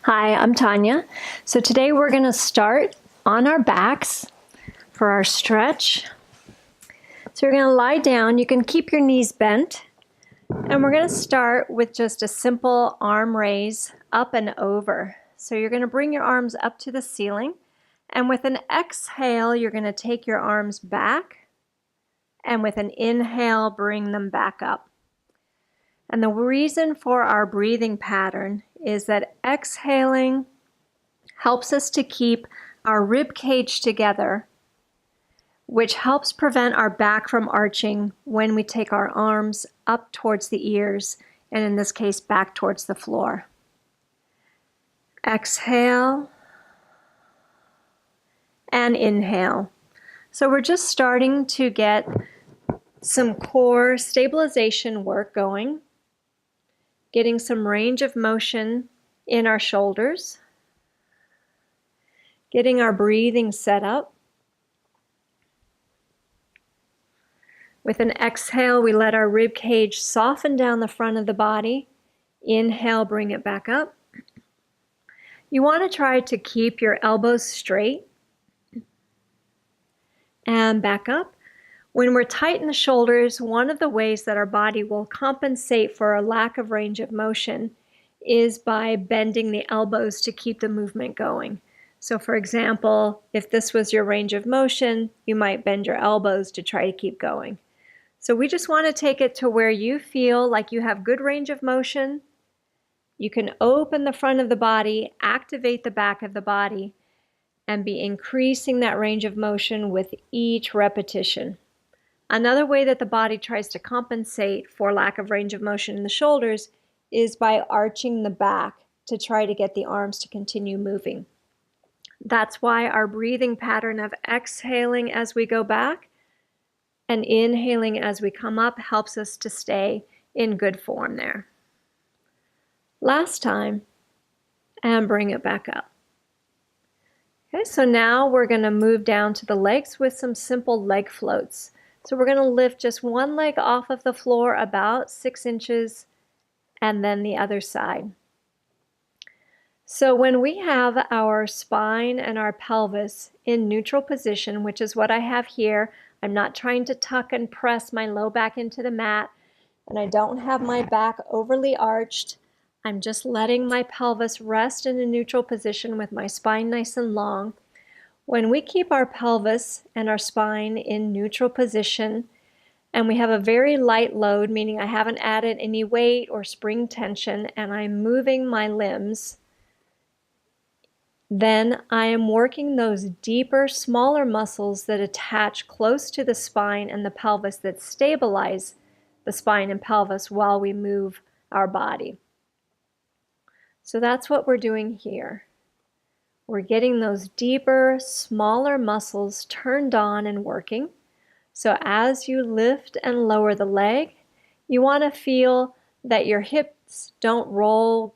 Hi, I'm Tanya. So today we're going to start on our backs for our stretch. So you're going to lie down. You can keep your knees bent. And we're going to start with just a simple arm raise up and over. So you're going to bring your arms up to the ceiling. And with an exhale, you're going to take your arms back. And with an inhale, bring them back up. And the reason for our breathing pattern is that exhaling helps us to keep our rib cage together, which helps prevent our back from arching when we take our arms up towards the ears, and in this case, back towards the floor. Exhale and inhale. So we're just starting to get some core stabilization work going, getting some range of motion in our shoulders, getting our breathing set up. With an exhale, we let our rib cage soften down the front of the body. Inhale, bring it back up. You want to try to keep your elbows straight and back up. When we're tight in the shoulders, one of the ways that our body will compensate for a lack of range of motion is by bending the elbows to keep the movement going. So for example, if this was your range of motion, you might bend your elbows to try to keep going. So we just want to take it to where you feel like you have good range of motion. You can open the front of the body, activate the back of the body, and be increasing that range of motion with each repetition. Another way that the body tries to compensate for lack of range of motion in the shoulders is by arching the back to try to get the arms to continue moving. That's why our breathing pattern of exhaling as we go back and inhaling as we come up helps us to stay in good form there. Last time, and bring it back up. Okay, so now we're going to move down to the legs with some simple leg floats. So we're going to lift just one leg off of the floor about 6 inches and then the other side. So when we have our spine and our pelvis in neutral position, which is what I have here, I'm not trying to tuck and press my low back into the mat, and I don't have my back overly arched. I'm just letting my pelvis rest in a neutral position with my spine nice and long. When we keep our pelvis and our spine in neutral position, and we have a very light load, meaning I haven't added any weight or spring tension, and I'm moving my limbs, then I am working those deeper, smaller muscles that attach close to the spine and the pelvis that stabilize the spine and pelvis while we move our body. So that's what we're doing here. We're getting those deeper, smaller muscles turned on and working. So as you lift and lower the leg, you want to feel that your hips don't roll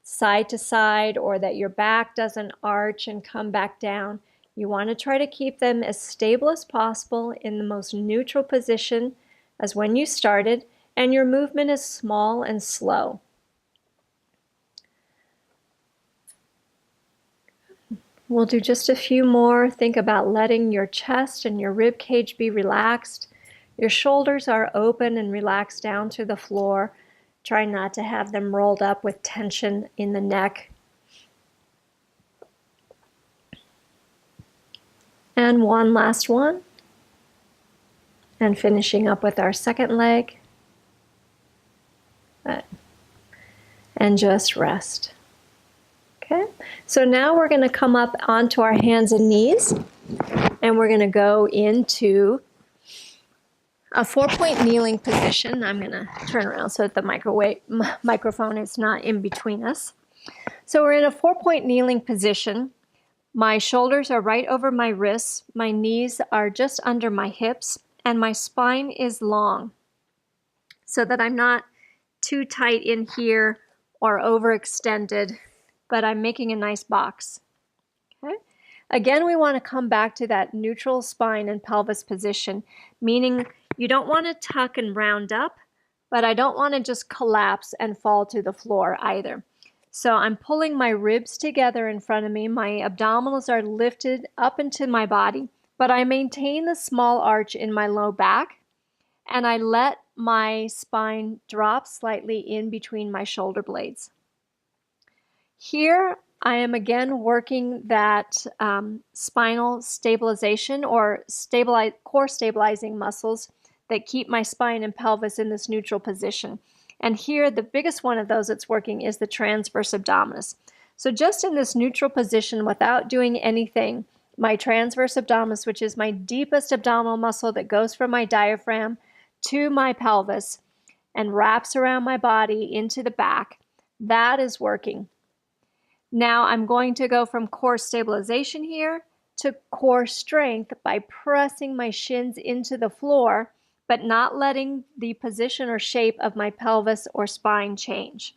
side to side or that your back doesn't arch and come back down. You want to try to keep them as stable as possible in the most neutral position as when you started, and your movement is small and slow. We'll do just a few more. Think about letting your chest and your rib cage be relaxed. Your shoulders are open and relaxed down to the floor. Try not to have them rolled up with tension in the neck. And one last one. And finishing up with our second leg. And just rest. Okay, so now we're going to come up onto our hands and knees, and we're going to go into a 4-point kneeling position. I'm going to turn around so that the microphone is not in between us. So we're in a 4-point kneeling position. My shoulders are right over my wrists, my knees are just under my hips, and my spine is long so that I'm not too tight in here or overextended, but I'm making a nice box. Okay. Again, we want to come back to that neutral spine and pelvis position, meaning you don't want to tuck and round up, but I don't want to just collapse and fall to the floor either. So I'm pulling my ribs together in front of me. My abdominals are lifted up into my body, but I maintain the small arch in my low back, and I let my spine drop slightly in between my shoulder blades. Here, I am again working that spinal stabilization or core stabilizing muscles that keep my spine and pelvis in this neutral position. And here, the biggest one of those that's working is the transverse abdominis. So just in this neutral position without doing anything, my transverse abdominis, which is my deepest abdominal muscle that goes from my diaphragm to my pelvis and wraps around my body into the back, that is working. Now I'm going to go from core stabilization here to core strength by pressing my shins into the floor, but not letting the position or shape of my pelvis or spine change.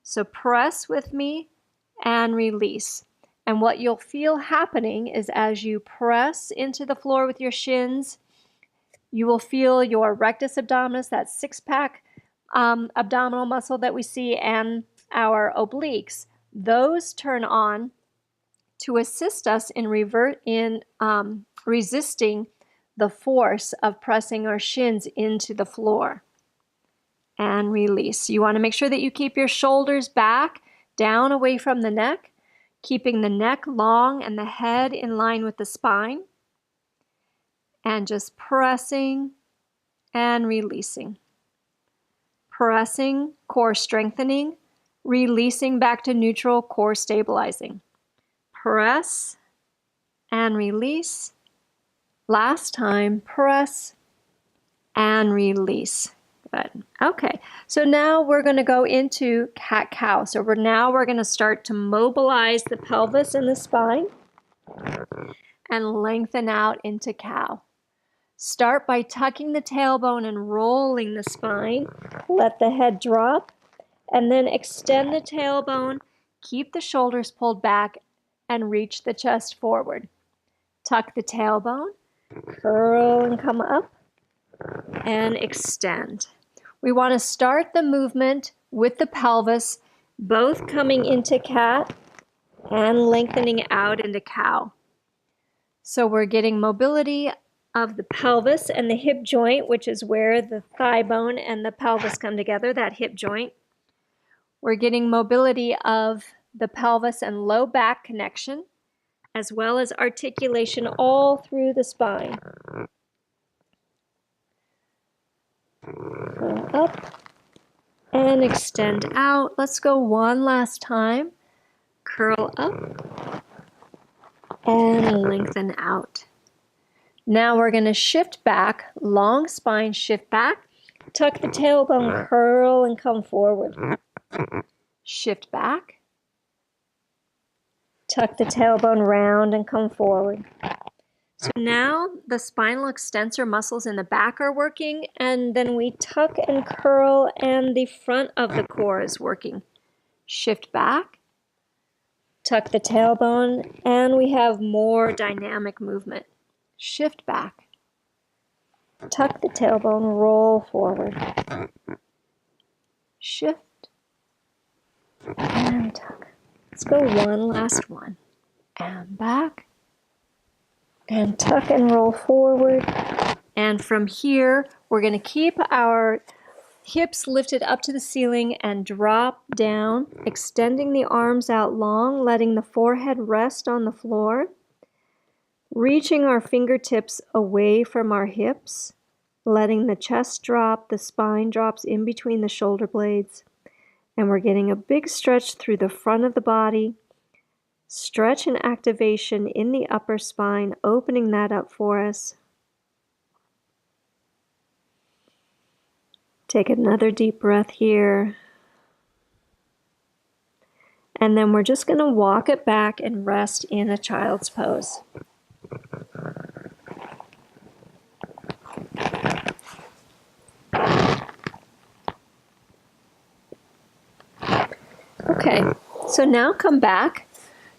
So press with me and release. And what you'll feel happening is as you press into the floor with your shins, you will feel your rectus abdominis, that six-pack abdominal muscle that we see, and our obliques. Those turn on to assist us in resisting the force of pressing our shins into the floor. And release. You want to make sure that you keep your shoulders back, down away from the neck, keeping the neck long and the head in line with the spine. And just pressing and releasing. Pressing, core strengthening, releasing back to neutral, core stabilizing. Press and release. Last time, press and release. Good. Okay, so now we're going to go into cat-cow. So we're going to start to mobilize the pelvis and the spine and lengthen out into cow. Start by tucking the tailbone and rolling the spine. Let the head drop, and then extend the tailbone. Keep the shoulders pulled back and reach the chest forward. Tuck the tailbone, curl and come up, and extend. We want to start the movement with the pelvis, both coming into cat and lengthening out into cow. So we're getting mobility of the pelvis and the hip joint, which is where the thigh bone and the pelvis come together, that hip joint. We're getting mobility of the pelvis and low back connection, as well as articulation all through the spine. Curl up and extend out. Let's go one last time. Curl up and lengthen out. Now we're going to shift back, long spine, shift back, tuck the tailbone, curl and come forward. Shift back, tuck the tailbone round and come forward. So now the spinal extensor muscles in the back are working, and then we tuck and curl and the front of the core is working. Shift back, tuck the tailbone, and we have more dynamic movement. Shift back, tuck the tailbone, roll forward. Shift and tuck. Let's go one last one. And back. And tuck and roll forward. And from here, we're going to keep our hips lifted up to the ceiling and drop down, extending the arms out long, letting the forehead rest on the floor, reaching our fingertips away from our hips, letting the chest drop, the spine drops in between the shoulder blades, and we're getting a big stretch through the front of the body. Stretch and activation in the upper spine, opening that up for us. Take another deep breath here. And then we're just going to walk it back and rest in a child's pose. Okay, so now come back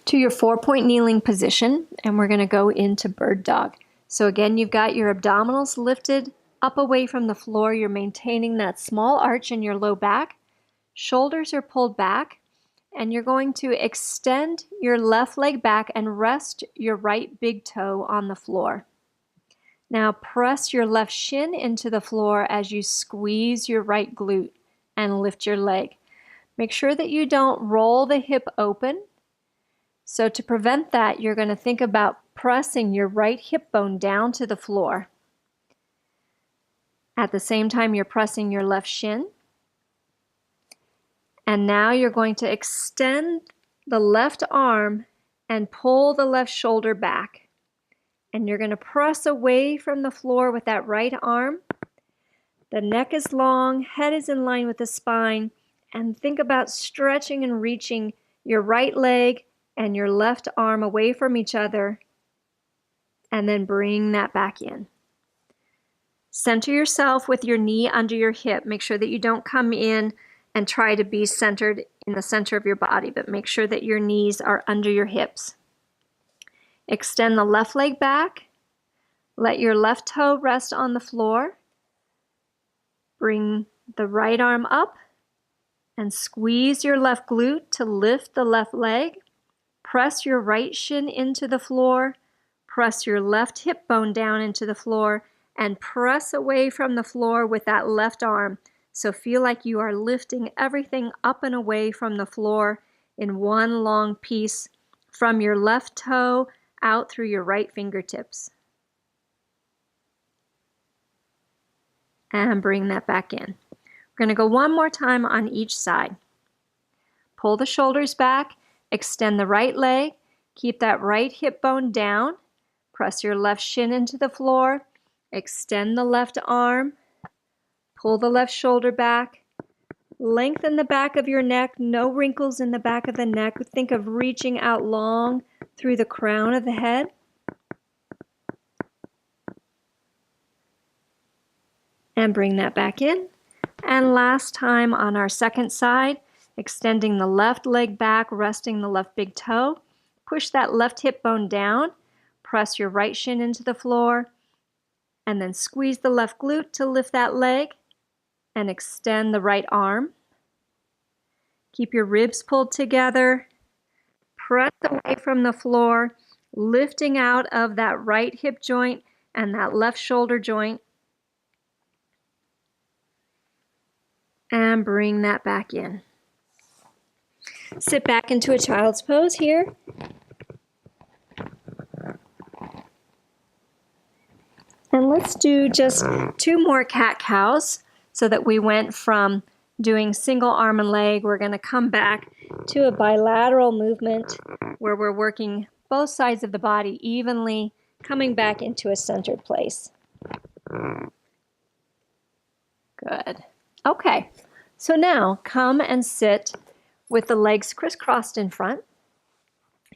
to your 4-point kneeling position, and we're going to go into bird dog. So again, you've got your abdominals lifted up away from the floor. You're maintaining that small arch in your low back. Shoulders are pulled back, And you're going to extend your left leg back and rest your right big toe on the floor. Now press your left shin into the floor as you squeeze your right glute and lift your leg. Make sure that you don't roll the hip open. So to prevent that, you're going to think about pressing your right hip bone down to the floor. At the same time, you're pressing your left shin. And now you're going to extend the left arm and pull the left shoulder back. And you're going to press away from the floor with that right arm. The neck is long, head is in line with the spine, and think about stretching and reaching your right leg and your left arm away from each other, and then bring that back in. Center yourself with your knee under your hip. Make sure that you don't come in and try to be centered in the center of your body, but make sure that your knees are under your hips. Extend the left leg back. Let your left toe rest on the floor. Bring the right arm up and squeeze your left glute to lift the left leg. Press your right shin into the floor. Press your left hip bone down into the floor and press away from the floor with that left arm. So feel like you are lifting everything up and away from the floor in one long piece from your left toe out through your right fingertips. And bring that back in. We're going to go one more time on each side. Pull the shoulders back, extend the right leg, keep that right hip bone down, press your left shin into the floor, extend the left arm, pull the left shoulder back, lengthen the back of your neck, no wrinkles in the back of the neck. Think of reaching out long through the crown of the head. And bring that back in. And last time on our second side, extending the left leg back, resting the left big toe. Push that left hip bone down, press your right shin into the floor, and then squeeze the left glute to lift that leg and extend the right arm. Keep your ribs pulled together. Press away from the floor, lifting out of that right hip joint and that left shoulder joint. And bring that back in. Sit back into a child's pose here. And let's do just 2 more cat-cows so that we went from doing single arm and leg. We're going to come back to a bilateral movement where we're working both sides of the body evenly, coming back into a centered place. Good. Okay, so now come and sit with the legs crisscrossed in front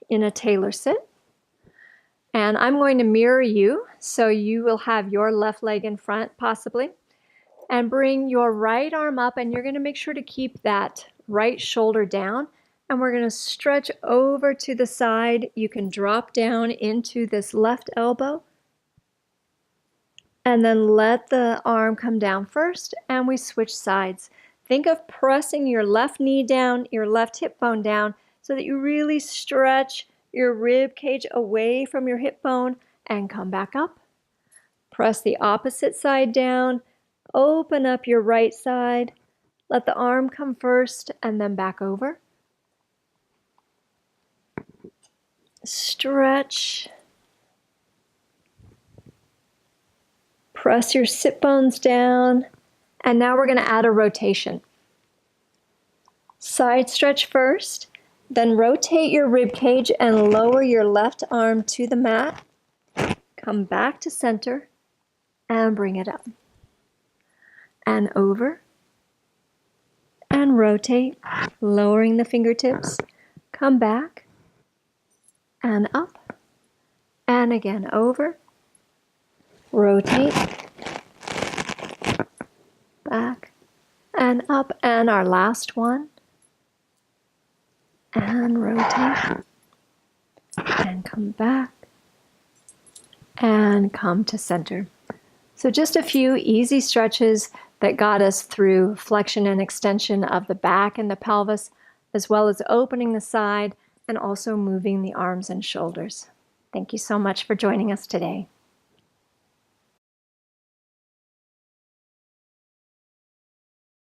in a tailor sit. And I'm going to mirror you, so you will have your left leg in front possibly. And bring your right arm up, and you're going to make sure to keep that right shoulder down. And we're going to stretch over to the side. You can drop down into this left elbow. And then let the arm come down first, and we switch sides. Think of pressing your left knee down, your left hip bone down, so that you really stretch your rib cage away from your hip bone and come back up. Press the opposite side down, open up your right side, let the arm come first and then back over. Stretch. Press your sit bones down, and now we're going to add a rotation. Side stretch first, then rotate your rib cage and lower your left arm to the mat. Come back to center and bring it up. And over. And rotate, lowering the fingertips. Come back and up. And again over. Rotate, back, and up, and our last one, and rotate, and come back, and come to center. So just a few easy stretches that got us through flexion and extension of the back and the pelvis. as well as opening the side and also moving the arms and shoulders. Thank you so much for joining us today.